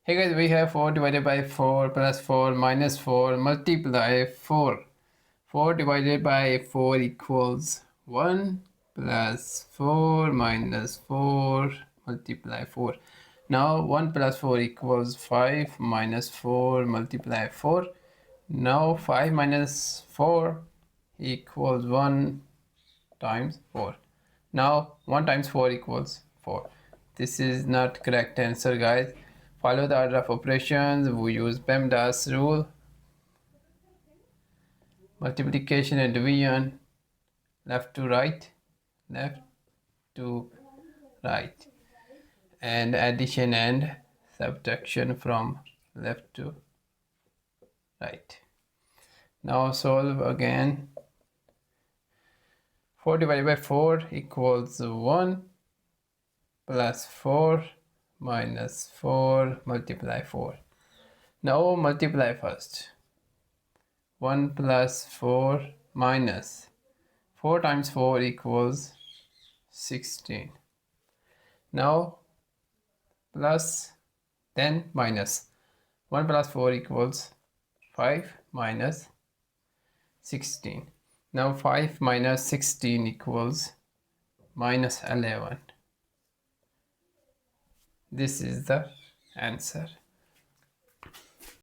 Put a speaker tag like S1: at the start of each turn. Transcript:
S1: Hey guys, we have 4 divided by 4 plus 4 minus 4 multiply 4. 4 divided by 4 equals 1 plus 4 minus 4 multiply 4. Now 1 plus 4 equals 5 minus 4 multiply 4. Now 5 minus 4 equals 1 times 4. Now 1 times 4 equals 4. This is not correct answer, guys. Follow the order of operations. We use PEMDAS rule. Multiplication and division, left to right, left to right, and addition and subtraction from left to right. Now solve again. 4 divided by 4 equals 1 plus 4 minus 4 multiply 4. Now multiply first. 1 plus 4 minus 4 times 4 equals 16. Now plus, then minus. 1 plus 4 equals 5 minus 16. Now 5 minus 16 equals minus 11. This is the answer.